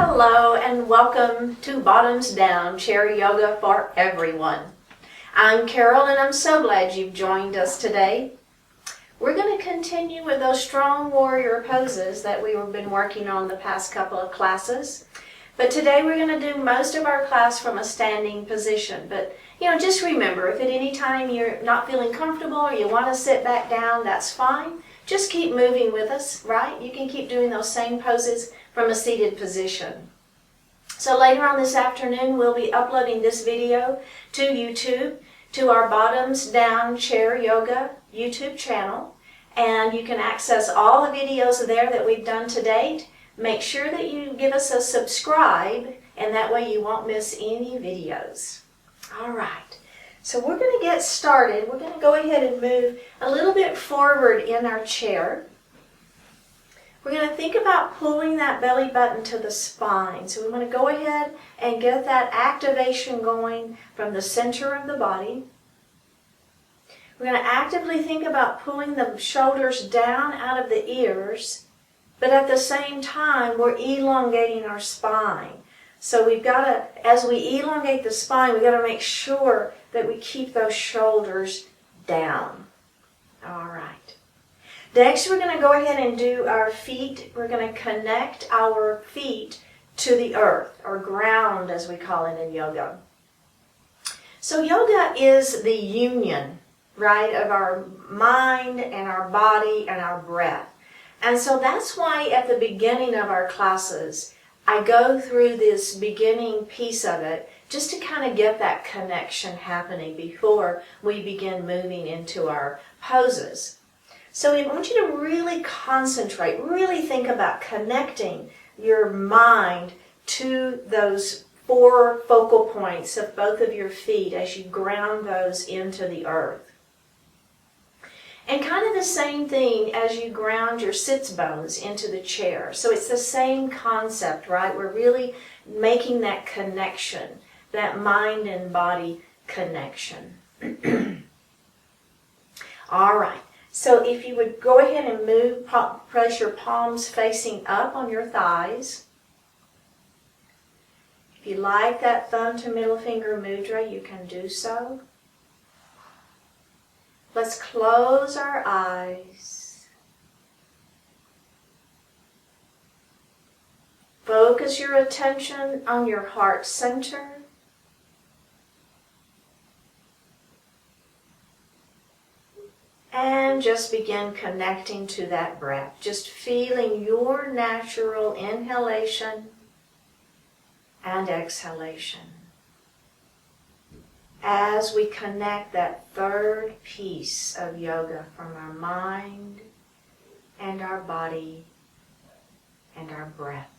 Hello and welcome to Bottoms Down Chair Yoga for Everyone. I'm Carol and I'm so glad you've joined us today. We're going to continue with those strong warrior poses that we've been working on the past couple of classes. But today we're going to do most of our class from a standing position. But just remember, if at any time you're not feeling comfortable or you want to sit back down, that's fine. Just keep moving with us, right? You can keep doing those same poses from a seated position. So later on this afternoon, we'll be uploading this video to YouTube, to our Bottoms Down Chair Yoga YouTube channel. And you can access all the videos there that we've done to date. Make sure that you give us a subscribe, and that way you won't miss any videos. All right, so we're going to get started. We're going to go ahead and move a little bit forward in our chair. We're going to think about pulling that belly button to the spine. So we want to go ahead and get that activation going from the center of the body. We're going to actively think about pulling the shoulders down out of the ears, but at the same time, we're elongating our spine. So we've got to, as we elongate the spine, we've got to make sure that we keep those shoulders down. All right. Next, we're going to go ahead and do our feet. We're going to connect our feet to the earth, or ground as we call it in yoga. So yoga is the union, right, of our mind and our body and our breath. And so that's why at the beginning of our classes, I go through this beginning piece of it just to kind of get that connection happening before we begin moving into our poses. So I want you to really concentrate, really think about connecting your mind to those 4 focal points of both of your feet as you ground those into the earth. And kind of the same thing as you ground your sits bones into the chair. So it's the same concept, right? We're really making that connection, that mind and body connection. All right. So if you would go ahead and press your palms facing up on your thighs. If you like that thumb to middle finger mudra, you can do so. Let's close our eyes. Focus your attention on your heart center. And just begin connecting to that breath. Just feeling your natural inhalation and exhalation as we connect that third piece of yoga from our mind and our body and our breath.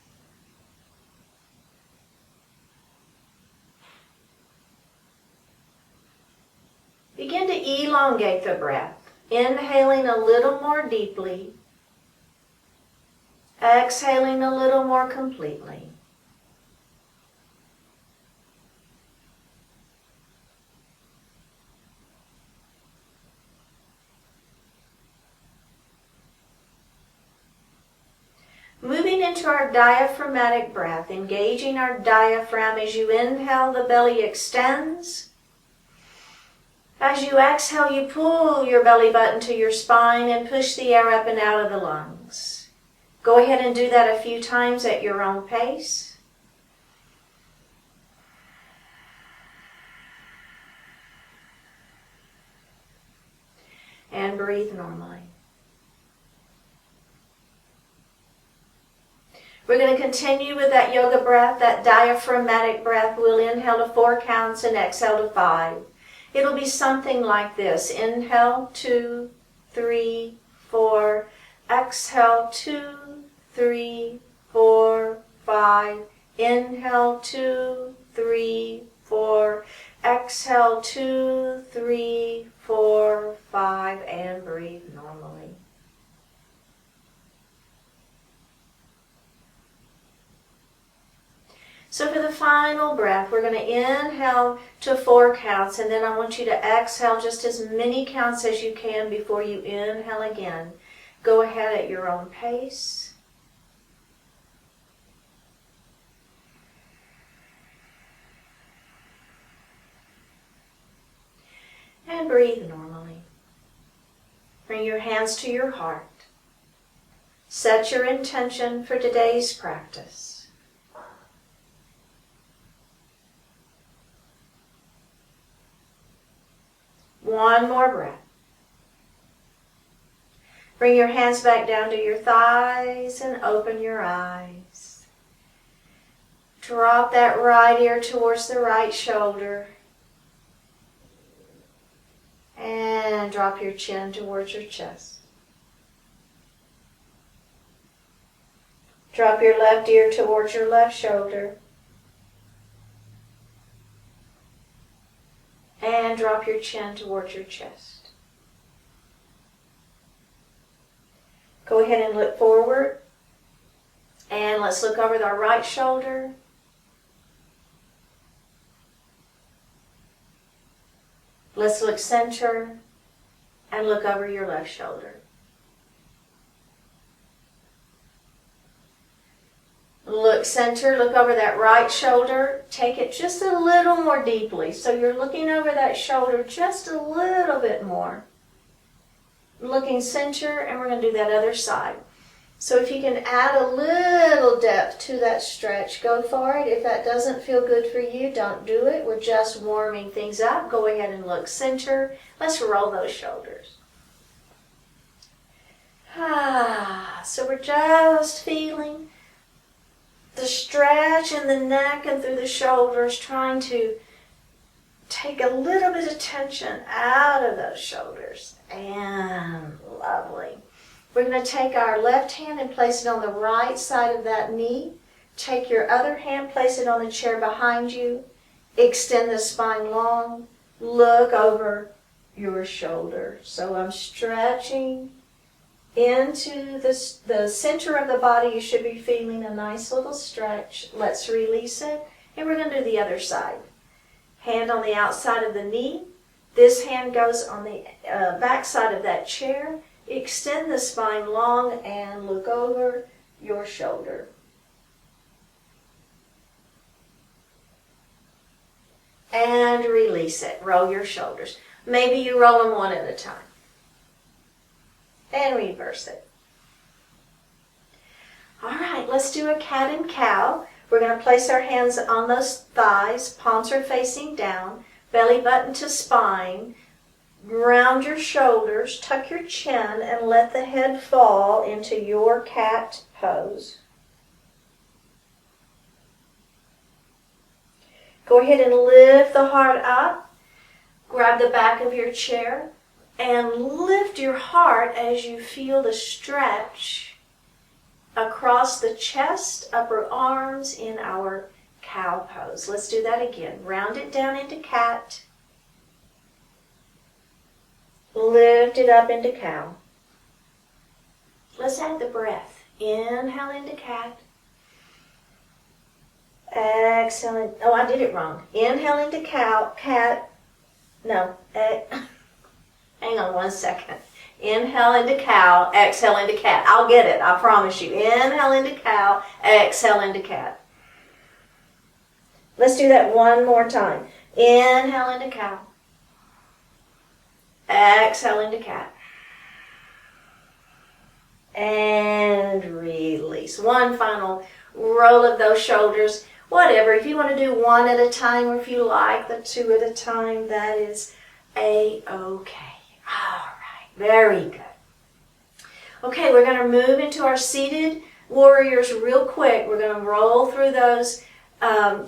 Begin to elongate the breath. Inhaling a little more deeply, exhaling a little more completely. Moving into our diaphragmatic breath, engaging our diaphragm as you inhale, the belly extends. As you exhale, you pull your belly button to your spine and push the air up and out of the lungs. Go ahead and do that a few times at your own pace. And breathe normally. We're going to continue with that yoga breath, that diaphragmatic breath. We'll inhale to 4 counts and exhale to 5. It'll be something like this. Inhale, 2, 3, 4. Exhale, 2, 3, 4, 5. Inhale, 2, 3, 4. Exhale, 2, 3, 4, 5. And breathe normally. So for the final breath, we're going to inhale to 4 counts, and then I want you to exhale just as many counts as you can before you inhale again. Go ahead at your own pace. breathe normally. Bring your hands to your heart. Set your intention for today's practice. One more breath. Bring your hands back down to your thighs and open your eyes. Drop that right ear towards the right shoulder. And drop your chin towards your chest. Drop your left ear towards your left shoulder. And drop your chin towards your chest. Go ahead and look forward. And let's look over our right shoulder. Let's look center and look over your left shoulder. Look center, look over that right shoulder. Take it just a little more deeply. So you're looking over that shoulder just a little bit more. Looking center, and we're going to do that other side. So if you can add a little depth to that stretch, go for it. If that doesn't feel good for you, don't do it. We're just warming things up. Go ahead and look center. Let's roll those shoulders. So we're just feeling the stretch in the neck and through the shoulders, trying to take a little bit of tension out of those shoulders. And lovely. We're going to take our left hand and place it on the right side of that knee. Take your other hand, place it on the chair behind you. Extend the spine long. Look over your shoulder. So I'm stretching into the center of the body. You should be feeling a nice little stretch. Let's release it. And we're going to do the other side. Hand on the outside of the knee. This hand goes on the back side of that chair. Extend the spine long and look over your shoulder. And release it. Roll your shoulders. Maybe you roll them one at a time. And reverse it. All right, let's do a cat and cow. We're going to place our hands on those thighs. Palms are facing down. Belly button to spine. Round your shoulders, tuck your chin, and let the head fall into your cat pose. Go ahead and lift the heart up. Grab the back of your chair and lift your heart as you feel the stretch across the chest, upper arms in our cow pose. Let's do that again. Round it down into cat. Lift it up into cow. Let's add the breath. Inhale into cat. Exhale. Oh, I did it wrong. Inhale into cow. Cat. No. Hang on one second. Inhale into cow. Exhale into cat. I'll get it. I promise you. Inhale into cow. Exhale into cat. Let's do that one more time. Inhale into cow. Exhale into cat. And release. One final roll of those shoulders. Whatever. If you want to do one at a time, or if you like the two at a time, that is A-okay. All right. Very good. Okay, we're going to move into our seated warriors real quick. We're going to roll through those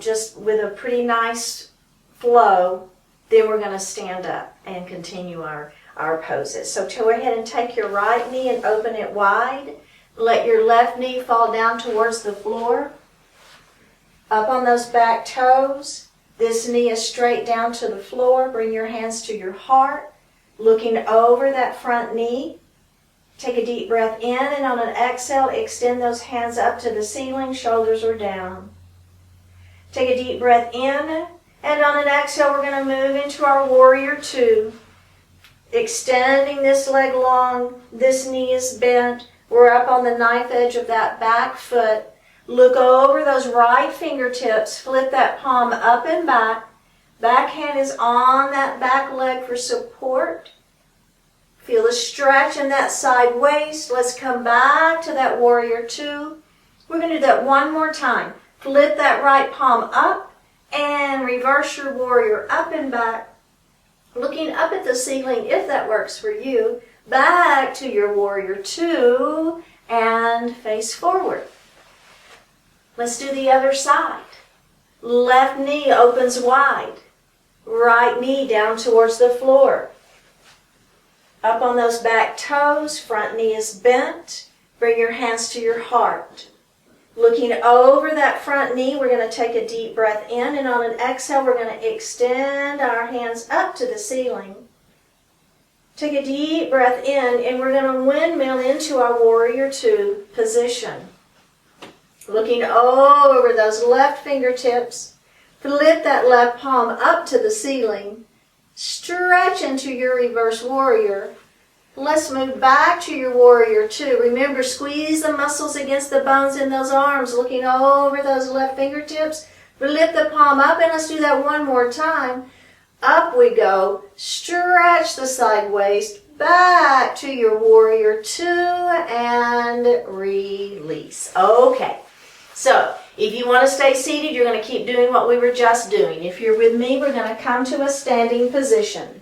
just with a pretty nice flow. Then we're going to stand up and continue our poses. So go ahead and take your right knee and open it wide. Let your left knee fall down towards the floor. Up on those back toes. This knee is straight down to the floor. Bring your hands to your heart. Looking over that front knee. Take a deep breath in, and on an exhale, extend those hands up to the ceiling. Shoulders are down. Take a deep breath in. And on an exhale, we're going to move into our warrior two. Extending this leg long. This knee is bent. We're up on the knife edge of that back foot. Look over those right fingertips. Flip that palm up and back. Back hand is on that back leg for support. Feel the stretch in that side waist. Let's come back to that warrior two. We're going to do that one more time. Flip that right palm up and reverse your warrior up and back. Looking up at the ceiling if that works for you. Back to your warrior two and face forward. Let's do the other side. Left knee opens wide. Right knee down towards the floor. Up on those back toes, front knee is bent. Bring your hands to your heart. Looking over that front knee, we're going to take a deep breath in, and on an exhale, we're going to extend our hands up to the ceiling. Take a deep breath in, and we're going to windmill into our warrior two position. Looking over those left fingertips, flip that left palm up to the ceiling. Stretch into your reverse warrior. Let's move back to your warrior two. Remember, squeeze the muscles against the bones in those arms, looking over those left fingertips. Flip the palm up, and let's do that one more time. Up we go. Stretch the side waist. Back to your warrior two and release. Okay. So, if you want to stay seated, you're going to keep doing what we were just doing. If you're with me, we're going to come to a standing position.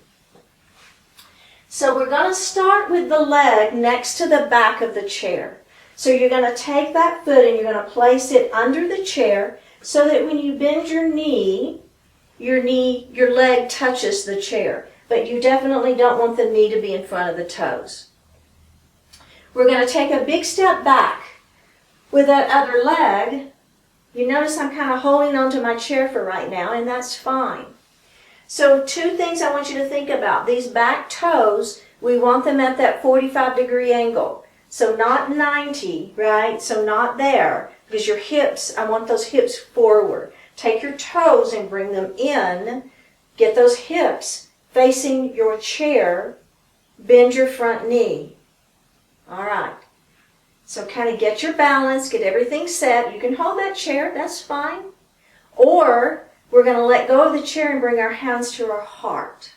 So we're going to start with the leg next to the back of the chair. So you're going to take that foot and you're going to place it under the chair so that when you bend your leg touches the chair. But you definitely don't want the knee to be in front of the toes. We're going to take a big step back with that other leg. You notice I'm kind of holding onto my chair for right now, and that's fine. So two things I want you to think about. These back toes, we want them at that 45-degree angle. So not 90, right? So not there, because your hips, I want those hips forward. Take your toes and bring them in. Get those hips facing your chair. Bend your front knee. All right. So kind of get your balance, get everything set. You can hold that chair, that's fine. Or we're going to let go of the chair and bring our hands to our heart.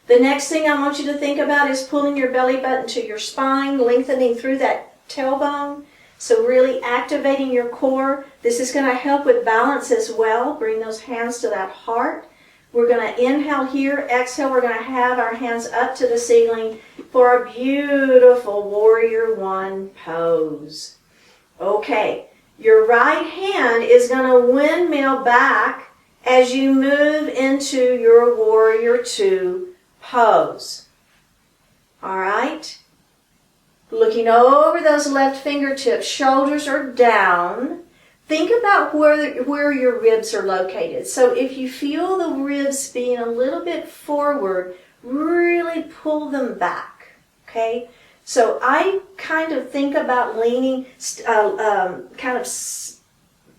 The next thing I want you to think about is pulling your belly button to your spine, lengthening through that tailbone. So really activating your core. This is going to help with balance as well. Bring those hands to that heart. We're going to inhale here, exhale. We're going to have our hands up to the ceiling for a beautiful warrior one pose. Okay, your right hand is going to windmill back as you move into your warrior two pose. All right, looking over those left fingertips, shoulders are down. Think about where your ribs are located. So if you feel the ribs being a little bit forward, really pull them back, okay? So I kind of think about leaning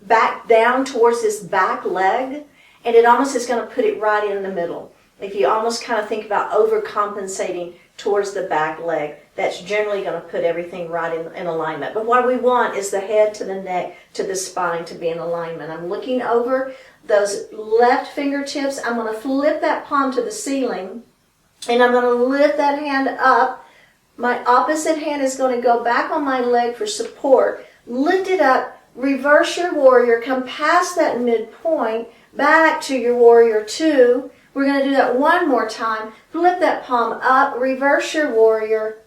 back down towards this back leg, and it almost is going to put it right in the middle. If you almost kind of think about overcompensating towards the back leg, that's generally going to put everything right in alignment. But what we want is the head to the neck to the spine to be in alignment. I'm looking over those left fingertips. I'm going to flip that palm to the ceiling, and I'm going to lift that hand up. My opposite hand is going to go back on my leg for support. Lift it up, reverse your warrior, come past that midpoint, back to your warrior two. We're going to do that one more time. Flip that palm up, reverse your warrior,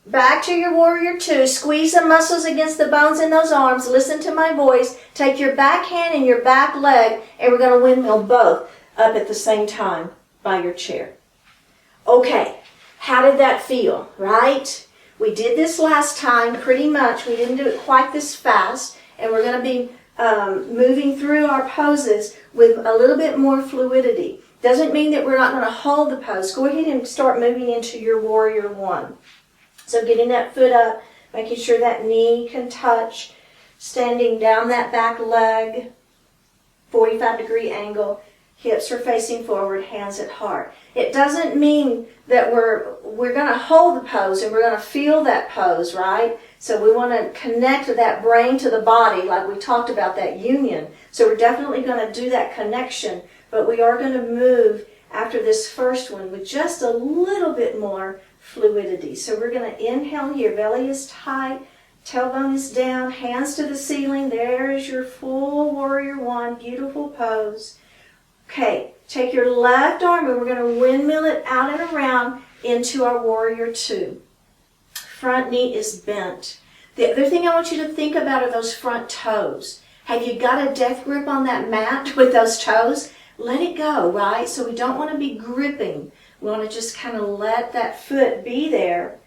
back to your warrior two. Squeeze the muscles against the bones in those arms. Listen to my voice. Take your back hand and your back leg, and we're going to windmill both up at the same time by your chair. Okay, how did that feel, right? We did this last time pretty much. We didn't do it quite this fast, and we're going to be moving through our poses with a little bit more fluidity. Doesn't mean that we're not going to hold the pose. Go ahead and start moving into your warrior one. So getting that foot up, making sure that knee can touch, standing down that back leg, 45-degree angle, hips are facing forward, hands at heart. It doesn't mean that we're going to hold the pose and we're going to feel that pose, right? So we want to connect that brain to the body, like we talked about, that union. So we're definitely going to do that connection, but we are going to move after this first one with just a little bit more fluidity. So we're going to inhale here. Belly is tight, tailbone is down, hands to the ceiling. There is your full warrior one. Beautiful pose. Okay, take your left arm and we're going to windmill it out and around into our warrior two. Front knee is bent. The other thing I want you to think about are those front toes. Have you got a death grip on that mat with those toes? Let it go, right? So we don't want to be gripping. We want to just kind of let that foot be there,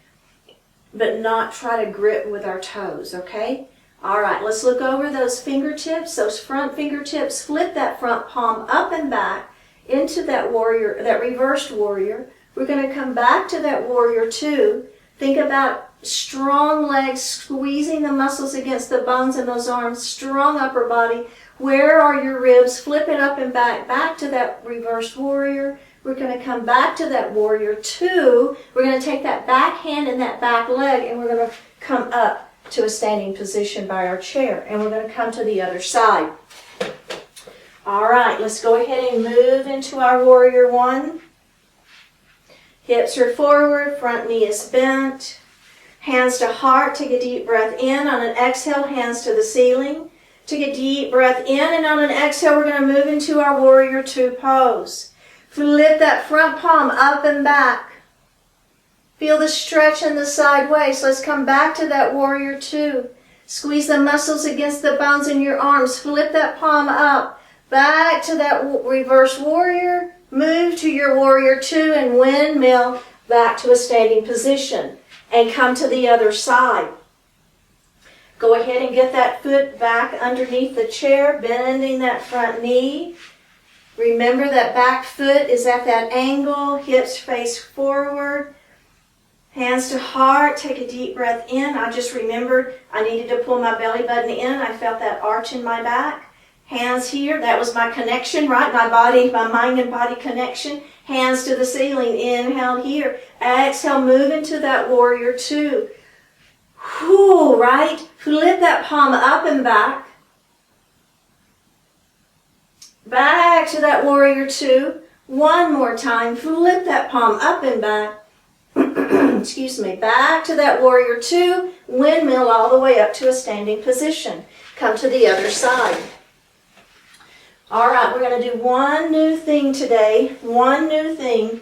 but not try to grip with our toes, okay? All right, let's look over those fingertips, those front fingertips. Flip that front palm up and back into that warrior, that reversed warrior. We're going to come back to that warrior two. Think about strong legs, squeezing the muscles against the bones in those arms, strong upper body. Where are your ribs? Flip it up and back to that reversed warrior. We're going to come back to that warrior two. We're going to take that back hand and that back leg, and we're going to come up to a standing position by our chair. And we're going to come to the other side. All right, let's go ahead and move into our warrior one. Hips are forward, front knee is bent. Hands to heart, take a deep breath in. On an exhale, hands to the ceiling. Take a deep breath in, and on an exhale, we're going to move into our warrior two pose. Flip that front palm up and back. Feel the stretch in the side waist. Let's come back to that warrior two. Squeeze the muscles against the bones in your arms. Flip that palm up. Back to that reverse warrior. Move to your warrior two and windmill back to a standing position. And come to the other side. Go ahead and get that foot back underneath the chair, bending that front knee. Remember that back foot is at that angle, hips face forward. Hands to heart, take a deep breath in. I just remembered I needed to pull my belly button in. I felt that arch in my back. Hands here, that was my connection, right? My body, my mind and body connection. Hands to the ceiling, inhale here. Exhale, move into that warrior two. Whew, right? Flip that palm up and back. Back to that warrior two. One more time, flip that palm up and back. Excuse me, back to that warrior two, windmill all the way up to a standing position. Come to the other side. All right, we're going to do one new thing today, one new thing,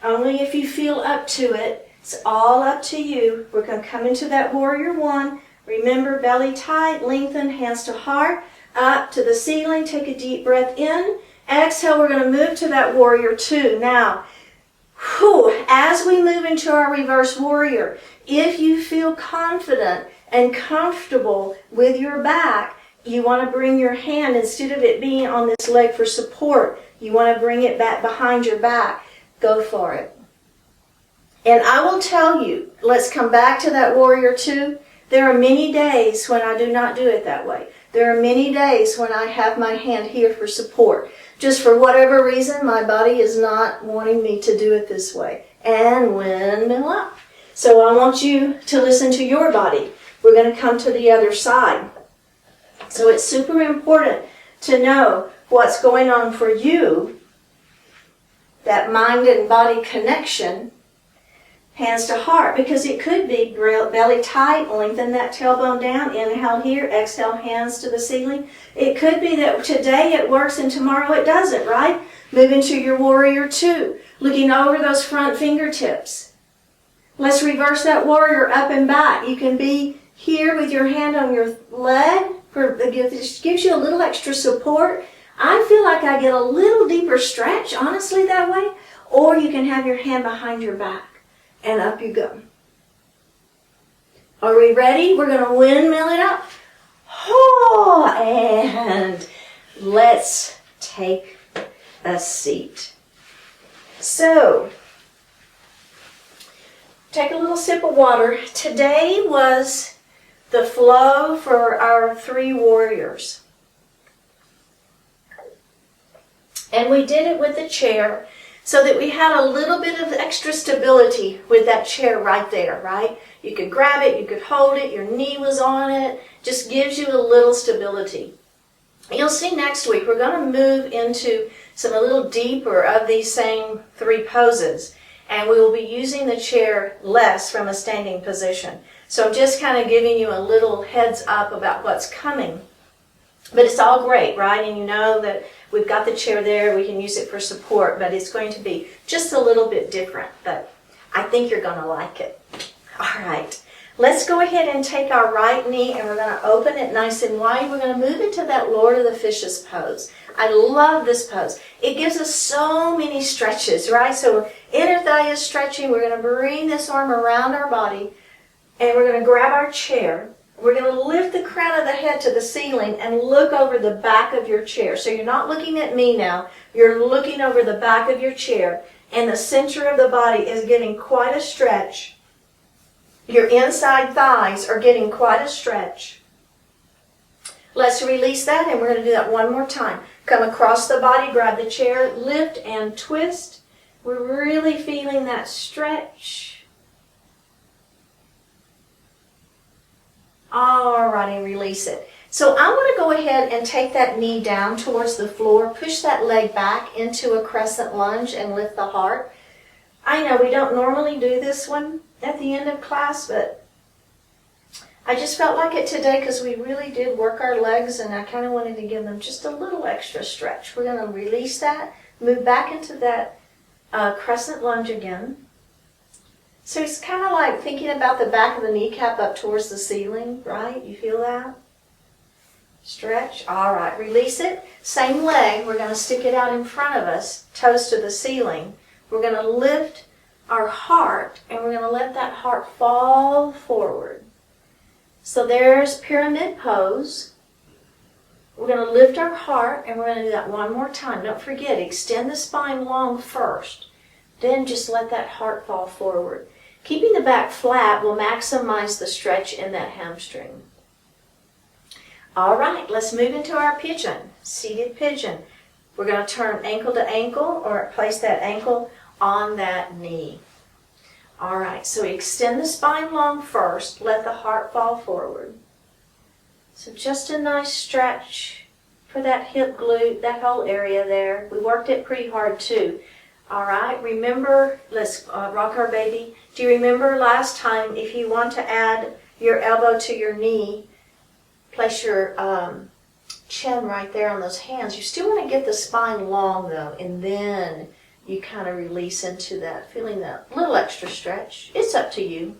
only if you feel up to it. It's all up to you. We're going to come into that warrior one. Remember, belly tight, lengthen, hands to heart, up to the ceiling. Take a deep breath in. Exhale, we're going to move to that warrior two. Now, as we move into our reverse warrior, if you feel confident and comfortable with your back, you want to bring your hand, instead of it being on this leg for support, you want to bring it back behind your back. Go for it. And I will tell you, let's come back to that warrior two. There are many days when I do not do it that way. There are many days when I have my hand here for support. Just for whatever reason, my body is not wanting me to do it this way. And windmill up. So I want you to listen to your body. We're going to come to the other side. So it's super important to know what's going on for you, that mind and body connection, hands to heart, because it could be belly tight, lengthen that tailbone down, inhale here, exhale, hands to the ceiling. It could be that today it works and tomorrow it doesn't, right? Move into your warrior two, looking over those front fingertips. Let's reverse that warrior up and back. You can be here with your hand on your leg. It gives you a little extra support. I feel like I get a little deeper stretch, honestly, that way. Or you can have your hand behind your back. And up you go. Are we ready? We're going to windmill it up. Oh, and let's take a seat. So, take a little sip of water. Today was the flow for our three warriors. And we did it with the chair. so that we had a little bit of extra stability with that chair right there, right? You could grab it, you could hold it, your knee was on it, just gives you a little stability. You'll see next week we're going to move into a little deeper of these same three poses, and we will be using the chair less from a standing position. So I'm just kind of giving you a little heads up about what's coming. But it's all great, right? And you know that we've got the chair there, we can use it for support, but it's going to be just a little bit different. But I think you're going to like it. All right, let's go ahead and take our right knee and we're going to open it nice and wide. We're going to move into that Lord of the Fishes pose. I love this pose. It gives us so many stretches, right? So inner thigh is stretching. We're going to bring this arm around our body and we're going to grab our chair. We're going to lift the crown of the head to the ceiling and look over the back of your chair. So you're not looking at me now. You're looking over the back of your chair, and the center of the body is getting quite a stretch. Your inside thighs are getting quite a stretch. Let's release that, and we're going to do that one more time. Come across the body, grab the chair, lift and twist. We're really feeling that stretch. All righty, release it. So I want to go ahead and take that knee down towards the floor, push that leg back into a crescent lunge and lift the heart. I know we don't normally do this one at the end of class, but I just felt like it today because we really did work our legs and I kind of wanted to give them just a little extra stretch. We're going to release that, move back into that crescent lunge again. So it's kind of like thinking about the back of the kneecap up towards the ceiling, right? You feel that? Stretch. All right, release it. Same leg, we're going to stick it out in front of us, toes to the ceiling. We're going to lift our heart and we're going to let that heart fall forward. So there's pyramid pose. We're going to lift our heart and we're going to do that one more time. Don't forget, extend the spine long first. Then just let that heart fall forward. Keeping the back flat will maximize the stretch in that hamstring. All right, let's move into our pigeon, seated pigeon. We're going to turn ankle to ankle or place that ankle on that knee. All right, so extend the spine long first, let the heart fall forward. So just a nice stretch for that hip glute, that whole area there. We worked it pretty hard too. All right, remember, let's rock our baby. Do you remember last time, if you want to add your elbow to your knee, place your chin right there on those hands. You still want to get the spine long though, and then you kind of release into that, feeling that little extra stretch. It's up to you.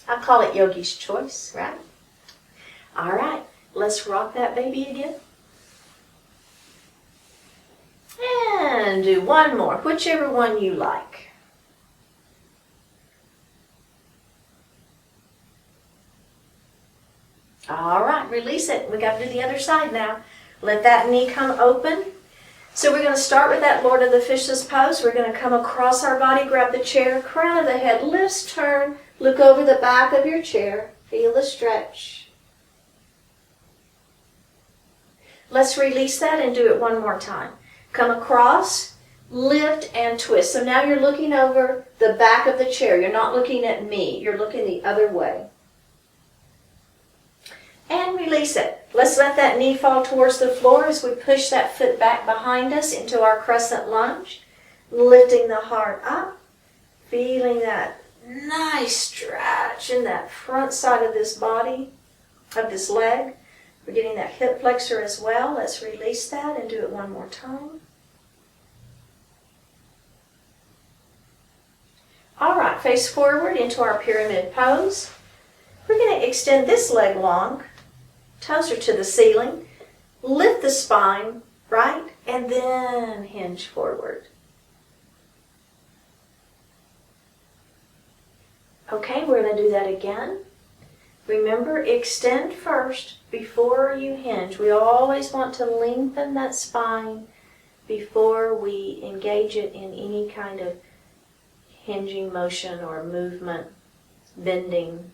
I call it yogi's choice, right? All right, let's rock that baby again. And do one more, whichever one you like. All right, release it. We got to do the other side now. Let that knee come open. So we're going to start with that Lord of the Fishes pose. We're going to come across our body, grab the chair, crown of the head, lifts, turn, look over the back of your chair. Feel the stretch. Let's release that and do it one more time. Come across, lift, and twist. So now you're looking over the back of the chair. You're not looking at me. You're looking the other way. And release it. Let's let that knee fall towards the floor as we push that foot back behind us into our crescent lunge. Lifting the heart up. Feeling that nice stretch in that front side of this body, of this leg. We're getting that hip flexor as well. Let's release that and do it one more time. All right, face forward into our pyramid pose. We're going to extend this leg long, toes are to the ceiling, lift the spine, right, and then hinge forward. Okay, we're going to do that again. Remember, extend first before you hinge. We always want to lengthen that spine before we engage it in any kind of hinging motion or movement, bending.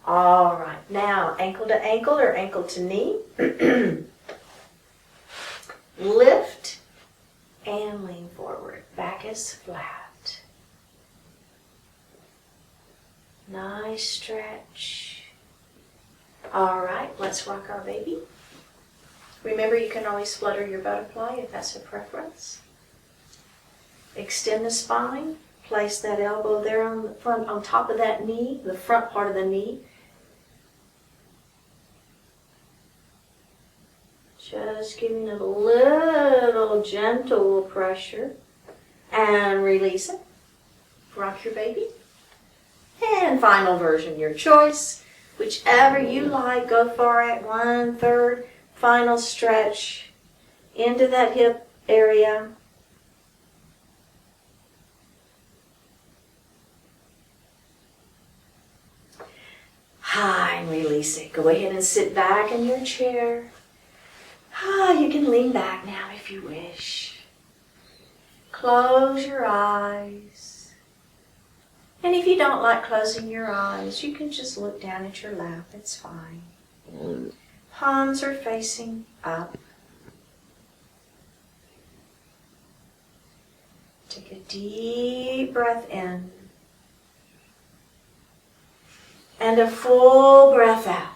All right, now ankle to ankle or ankle to knee. Lift and is flat. Nice stretch. All right, let's rock our baby. Remember, you can always flutter your butterfly if that's a preference. Extend the spine. Place that elbow there on the front, on top of that knee, the front part of the knee. Just giving it a little gentle pressure. And release it. Rock your baby. And final version, your choice. Whichever you like, go far at 1/3. Final stretch into that hip area. And release it. Go ahead and sit back in your chair. You can lean back now if you wish. Close your eyes. And if you don't like closing your eyes, you can just look down at your lap. It's fine. Palms are facing up. Take a deep breath in. And a full breath out.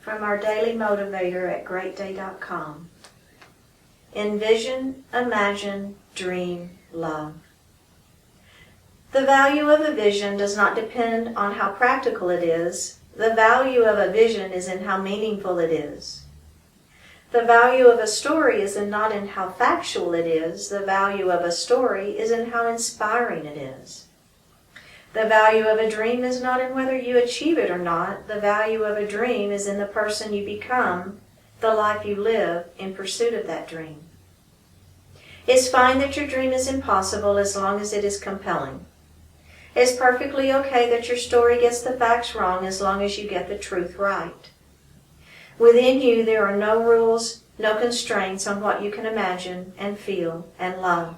From our daily motivator at greatday.com. Envision, imagine, dream, love. The value of a vision does not depend on how practical it is. The value of a vision is in how meaningful it is. The value of a story is not in how factual it is. The value of a story is in how inspiring it is. The value of a dream is not in whether you achieve it or not. The value of a dream is in the person you become, the life you live in pursuit of that dream. It's fine that your dream is impossible as long as it is compelling. It's perfectly okay that your story gets the facts wrong as long as you get the truth right. Within you, there are no rules, no constraints on what you can imagine and feel and love.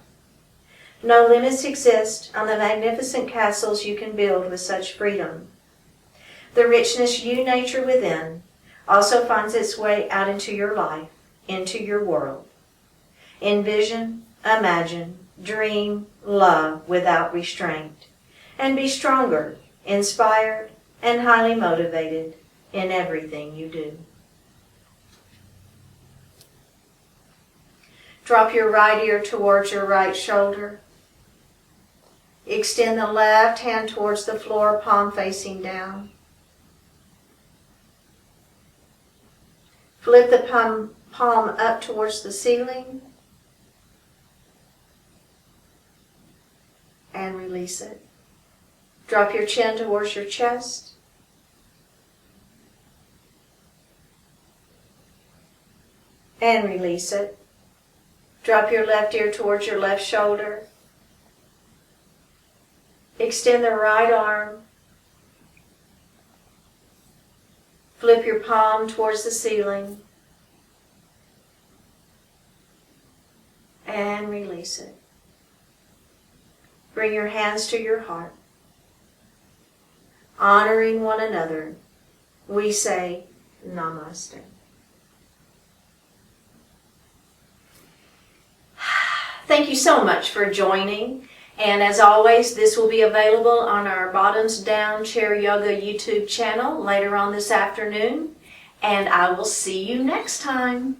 No limits exist on the magnificent castles you can build with such freedom. The richness you nurture within also finds its way out into your life, into your world. Envision, imagine, dream, love without restraint, and be stronger, inspired, and highly motivated in everything you do. Drop your right ear towards your right shoulder. Extend the left hand towards the floor, palm facing down. Flip the palm up towards the ceiling. And release it. Drop your chin towards your chest. And release it. Drop your left ear towards your left shoulder. Extend the right arm. Flip your palm towards the ceiling. And release it. Bring your hands to your heart. Honoring one another, we say Namaste. Thank you so much for joining. And as always, this will be available on our Bottoms Down Chair Yoga YouTube channel later on this afternoon. And I will see you next time.